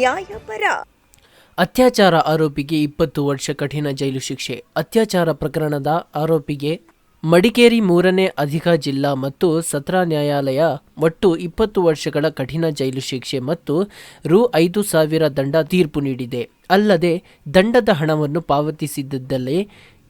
ನ್ಯಾಯಪರ. ಅತ್ಯಾಚಾರ ಆರೋಪಿಗೆ 20 ವರ್ಷ ಕಠಿಣ ಜೈಲು ಶಿಕ್ಷೆ. ಅತ್ಯಾಚಾರ ಪ್ರಕರಣದ ಆರೋಪಿಗೆ ಮಡಿಕೇರಿ 3ನೇ ಅಧಿಕ ಜಿಲ್ಲಾ ಮತ್ತು ಸತ್ರ ನ್ಯಾಯಾಲಯ ಒಟ್ಟು 20 ವರ್ಷಗಳ ಕಠಿಣ ಜೈಲು ಶಿಕ್ಷೆ ಮತ್ತು ರೂ. 5,000 ದಂಡ ತೀರ್ಪು ನೀಡಿದೆ. ಅಲ್ಲದೆ ದಂಡದ ಹಣವನ್ನು ಪಾವತಿಸಿದ್ದಲ್ಲೇ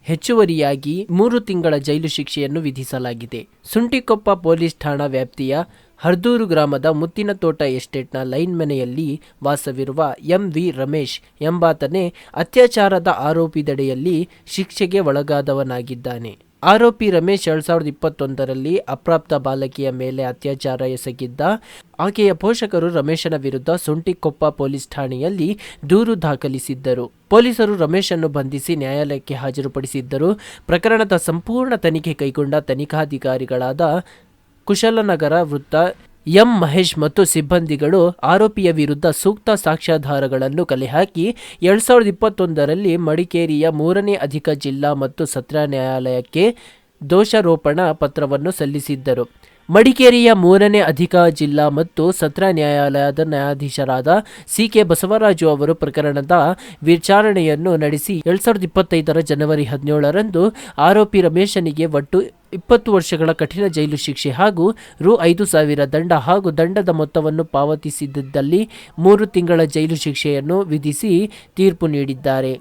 ಹೆಚ್ಚುವರಿಯಾಗಿ 3 ತಿಂಗಳ ಜೈಲು ಶಿಕ್ಷೆಯನ್ನು ವಿಧಿಸಲಾಗಿದೆ. ಸುಂಟಿಕೊಪ್ಪ ಪೊಲೀಸ್ ಠಾಣಾ ವ್ಯಾಪ್ತಿಯ ಹರ್ದೂರು ಗ್ರಾಮದ ಮುತ್ತಿನತೋಟ ಎಸ್ಟೇಟ್ನ ಲೈನ್ ಮನೆಯಲ್ಲಿ ವಾಸವಿರುವ ಎಂ.ವಿ. ರಮೇಶ್ ಎಂಬಾತನೇ ಅತ್ಯಾಚಾರದ ಆರೋಪಿದಡಿಯಲ್ಲಿ ಶಿಕ್ಷೆಗೆ ಒಳಗಾದವನಾಗಿದ್ದಾನೆ. ಆರೋಪಿ ರಮೇಶ್ 2021ರಲ್ಲಿ ಅಪ್ರಾಪ್ತ ಬಾಲಕಿಯ ಮೇಲೆ ಅತ್ಯಾಚಾರ ಎಸಗಿದ್ದ. ಆಕೆಯ ಪೋಷಕರು ರಮೇಶನ ವಿರುದ್ಧ ಸುಂಟಿಕೊಪ್ಪ ಪೊಲೀಸ್ ಠಾಣೆಯಲ್ಲಿ ದೂರು ದಾಖಲಿಸಿದ್ದರು. ಪೊಲೀಸರು ರಮೇಶನ್ನು ಬಂಧಿಸಿ ನ್ಯಾಯಾಲಯಕ್ಕೆ ಹಾಜರುಪಡಿಸಿದ್ದರು. ಪ್ರಕರಣದ ಸಂಪೂರ್ಣ ತನಿಖೆ ಕೈಗೊಂಡ ತನಿಖಾಧಿಕಾರಿಗಳಾದ ಕುಶಲನಗರ ವೃತ್ತ ಎಂ. ಮಹೇಶ್ ಮತ್ತು ಸಿಬ್ಬಂದಿಗಳು ಆರೋಪಿಯ ವಿರುದ್ಧ ಸೂಕ್ತ ಸಾಕ್ಷ್ಯಾಧಾರಗಳನ್ನು ಕಲೆ ಹಾಕಿ 2021ರಲ್ಲಿ ಮಡಿಕೇರಿಯ 3ನೇ ಅಧಿಕ ಜಿಲ್ಲಾ ಮತ್ತು ಸತ್ರ ನ್ಯಾಯಾಲಯಕ್ಕೆ ದೋಷಾರೋಪಣಾ ಪತ್ರವನ್ನು ಸಲ್ಲಿಸಿದ್ದರು. ಮಡಿಕೇರಿಯ 3ನೇ ಅಧಿಕ ಜಿಲ್ಲಾ ಮತ್ತು ಸತ್ರ ನ್ಯಾಯಾಲಯದ ನ್ಯಾಯಾಧೀಶರಾದ ಸಿ.ಕೆ. ಬಸವರಾಜು ಅವರು ಪ್ರಕರಣದ ವಿಚಾರಣೆಯನ್ನು ನಡೆಸಿ 2025ರ ಜನವರಿ 17ರಂದು ಆರೋಪಿ ರಮೇಶನಿಗೆ ಒಟ್ಟು 20 ವರ್ಷಗಳ ಕಠಿಣ ಜೈಲು ಶಿಕ್ಷೆ ಹಾಗೂ ರೂ. 5,000 ದಂಡ ಹಾಗೂ ದಂಡದ ಮೊತ್ತವನ್ನು ಪಾವತಿಸಿದ್ದಲ್ಲಿ 3 ತಿಂಗಳ ಜೈಲು ಶಿಕ್ಷೆಯನ್ನು ವಿಧಿಸಿ ತೀರ್ಪು ನೀಡಿದ್ದಾರೆ.